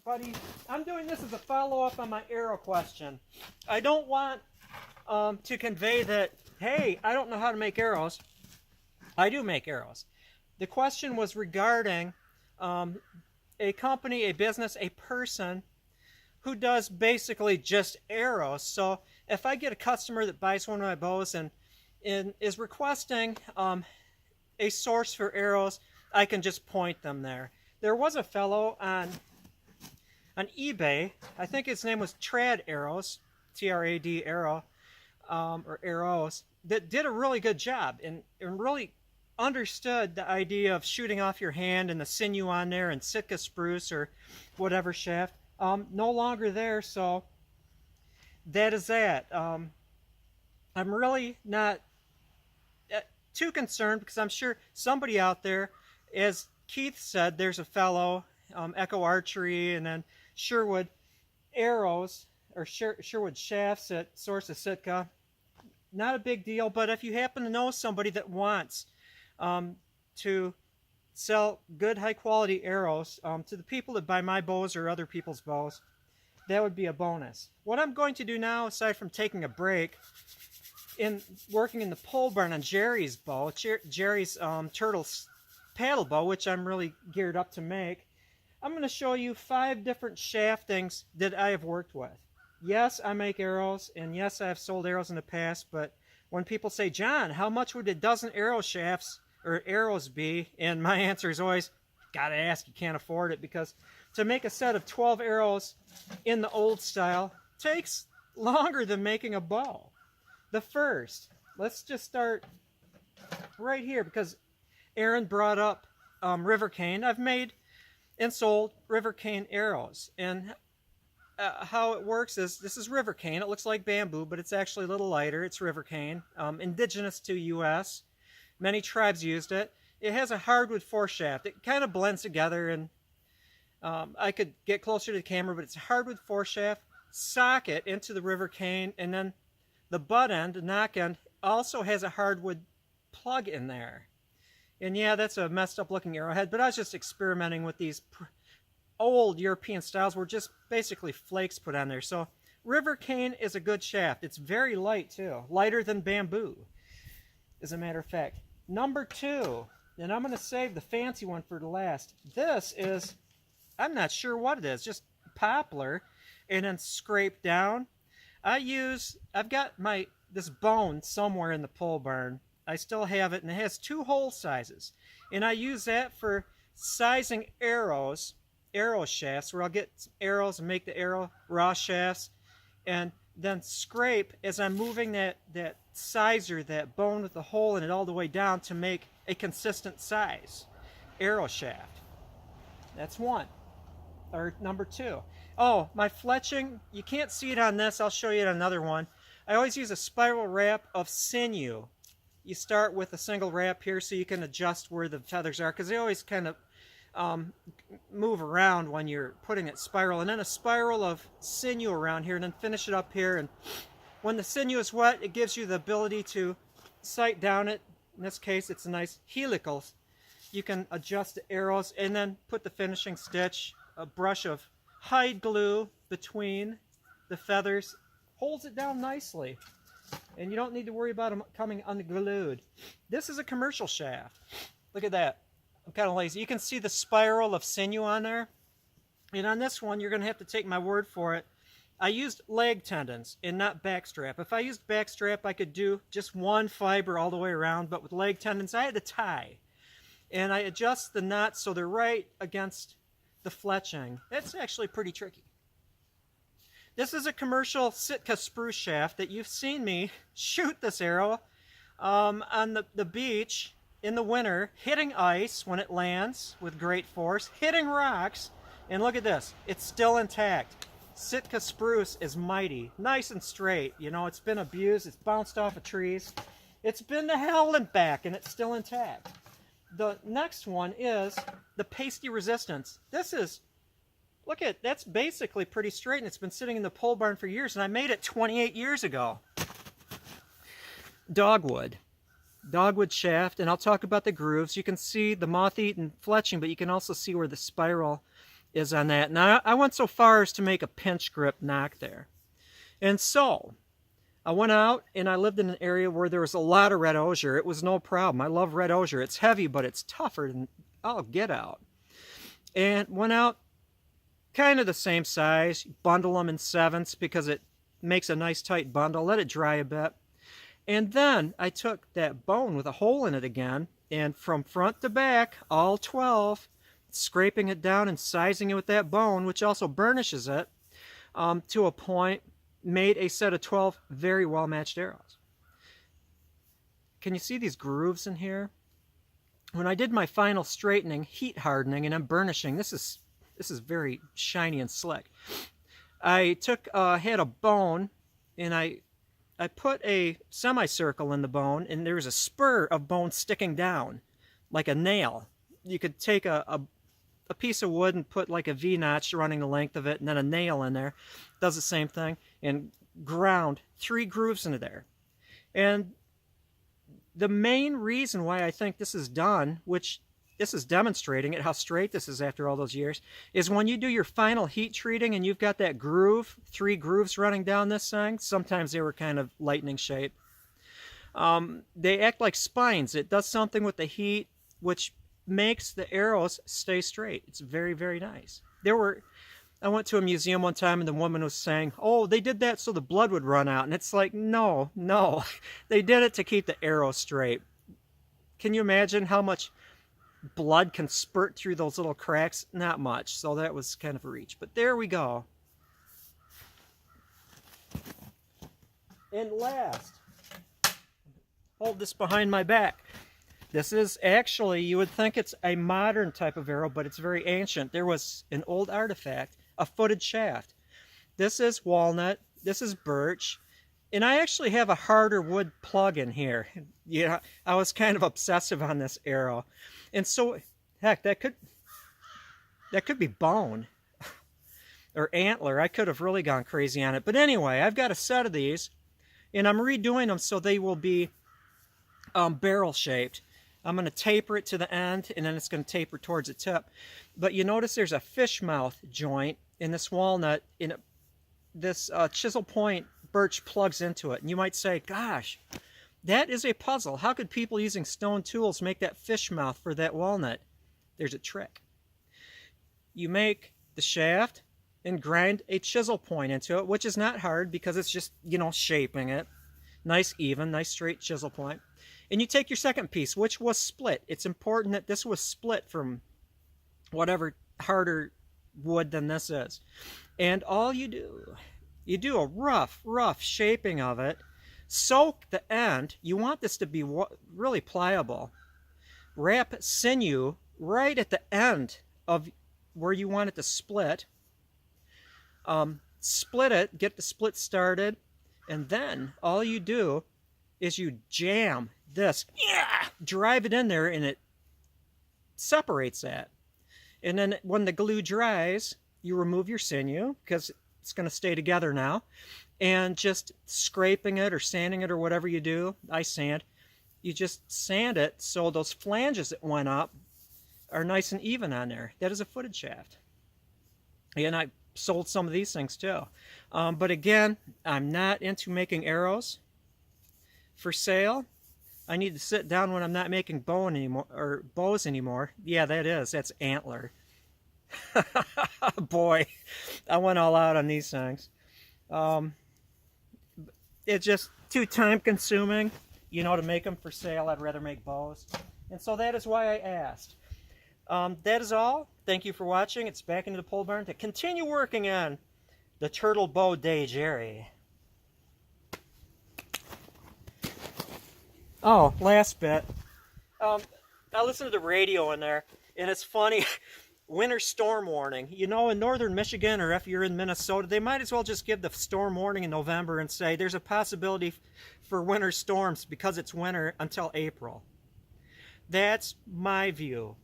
buddy. I'm doing this as a follow-up on my arrow question. I don't want to convey that, hey, I don't know how to make arrows. I do make arrows. The question was regarding a company, a business, a person who does basically just arrows. So if I get a customer that buys one of my bows and is requesting a source for arrows, I can just point them there. There was a fellow on eBay, I think his name was Trad Arrows, T-R-A-D Arrow, or Arrows, that did a really good job and really understood the idea of shooting off your hand and the sinew on there and Sitka spruce or whatever shaft. No longer there, so that is that. I'm really not too concerned because I'm sure somebody out there, as Keith said, there's a fellow, Echo Archery, and then Sherwood Arrows, or Sherwood Shafts at Source of Sitka. Not a big deal, but if you happen to know somebody that wants to sell good high quality arrows to the people that buy my bows or other people's bows, that would be a bonus. What I'm going to do now, aside from taking a break, in working in the pole barn on Jerry's bow, Jerry's turtle paddle bow, which I'm really geared up to make, I'm going to show you 5 different shaftings that I have worked with. Yes, I make arrows, and yes, I have sold arrows in the past, but when people say, John, how much would a dozen arrow shafts or arrows be? And my answer is always, gotta ask, you can't afford it, because to make a set of 12 arrows in the old style takes longer than making a bow. The first, let's just start right here, because Aaron brought up river cane. I've made and sold river cane arrows, and how it works is, this is river cane. It looks like bamboo, but it's actually a little lighter. It's river cane, indigenous to U.S. Many tribes used it. It has a hardwood foreshaft. It kind of blends together, and I could get closer to the camera, but it's a hardwood foreshaft, socket into the river cane, and then the butt end, the knock end, also has a hardwood plug in there. And yeah, that's a messed up looking arrowhead, but I was just experimenting with these old European styles where just basically flakes put on there. So river cane is a good shaft. It's very light too, lighter than bamboo, as a matter of fact. Number 2, and I'm going to save the fancy one for the last. This is, I'm not sure what it is, just poplar, and then scraped down. I've got this bone somewhere in the pole barn. I still have it, and it has 2 hole sizes, and I use that for sizing arrows, arrow shafts, where I'll get arrows and make the arrow raw shafts, and then scrape as I'm moving that sizer, that bone with the hole in it, all the way down to make a consistent size arrow shaft. That's one, or number 2. Oh, my fletching, you can't see it on this, I'll show you on another one. I always use a spiral wrap of sinew. You start with a single wrap here so you can adjust where the feathers are, because they always kind of move around when you're putting it spiral, and then a spiral of sinew around here, and then finish it up here. And when the sinew is wet, it gives you the ability to sight down it. In this case, it's a nice helical. You can adjust the arrows and then put the finishing stitch. A brush of hide glue between the feathers holds it down nicely, and you don't need to worry about them coming unglued. This is a commercial shaft. Look at that. I'm kind of lazy. You can see the spiral of sinew on there. And on this one, you're going to have to take my word for it. I used leg tendons and not backstrap. If I used backstrap, I could do just one fiber all the way around, but with leg tendons, I had to tie. And I adjust the knots so they're right against the fletching. That's actually pretty tricky. This is a commercial Sitka spruce shaft that you've seen me shoot this arrow on the beach in the winter, hitting ice when it lands with great force, hitting rocks, and look at this, it's still intact. Sitka spruce is mighty, nice and straight. You know, it's been abused, it's bounced off of trees, it's been to hell and back, and it's still intact. The next one is the pasty resistance. This is, look at, that's basically pretty straight, and it's been sitting in the pole barn for years, and I made it 28 years ago. Dogwood shaft, and I'll talk about the grooves. You can see the moth-eaten fletching, but you can also see where the spiral is on that. Now, I went so far as to make a pinch grip nock there. And so, I went out and I lived in an area where there was a lot of red osier. It was no problem. I love red osier. It's heavy, but it's tougher than I'll get out. And went out kind of the same size, bundle them in 7ths because it makes a nice tight bundle, let it dry a bit. And then I took that bone with a hole in it again, and from front to back, all 12, scraping it down and sizing it with that bone, which also burnishes it, to a point, made a set of 12 very well matched arrows. Can you see these grooves in here? When I did my final straightening, heat hardening, and then burnishing, this is very shiny and slick. I had a bone, and I put a semicircle in the bone, and there was a spur of bone sticking down, like a nail. You could take a piece of wood and put like a V-notch running the length of it, and then a nail in there. Does the same thing, and ground 3 grooves into there. And the main reason why I think this is done, which this is demonstrating it, how straight this is after all those years, is when you do your final heat treating and you've got that groove, 3 grooves running down this thing. Sometimes they were kind of lightning shaped. They act like spines. It does something with the heat, which makes the arrows stay straight. It's very, very nice. I went to a museum one time and the woman was saying, oh, they did that so the blood would run out. And it's like, no. They did it to keep the arrow straight. Can you imagine how much blood can spurt through those little cracks? Not much. So that was kind of a reach. But there we go. And last, hold this behind my back. This is actually, you would think it's a modern type of arrow, but it's very ancient. There was an old artifact, a footed shaft. This is walnut, this is birch, and I actually have a harder wood plug in here. Yeah, I was kind of obsessive on this arrow. And so, heck, that could be bone or antler. I could have really gone crazy on it. But anyway, I've got a set of these, and I'm redoing them so they will be barrel shaped. I'm going to taper it to the end, and then it's going to taper towards the tip. But you notice there's a fish mouth joint in this walnut, in this chisel point birch plugs into it. And you might say, gosh, that is a puzzle. How could people using stone tools make that fish mouth for that walnut? There's a trick. You make the shaft and grind a chisel point into it, which is not hard because it's just, shaping it. Nice even, nice straight chisel point. And you take your second piece, which was split. It's important that this was split from whatever harder wood than this is. And all you do a rough shaping of it. Soak the end. You want this to be really pliable. Wrap sinew right at the end of where you want it to split. Split it, get the split started, and then all you do is you jam this, drive it in there, and it separates that. And then when the glue dries, you remove your sinew because it's going to stay together now, and just scraping it or sanding it or whatever you do, I sand, you just sand it so those flanges that went up are nice and even on there. That is a footed shaft. And I sold some of these things too. But again, I'm not into making arrows for sale. I need to sit down when I'm not making bows anymore. Yeah, that's antler. Boy, I went all out on these things. It's just too time consuming, to make them for sale. I'd rather make bows. And so that is why I asked. That is all. Thank you for watching. It's back into the pole barn to continue working on the Turtle Bow Day Jerry. Oh, last bit. I listened to the radio in there, and it's funny. Winter storm warning. In northern Michigan, or if you're in Minnesota, they might as well just give the storm warning in November and say there's a possibility for winter storms because it's winter until April. That's my view.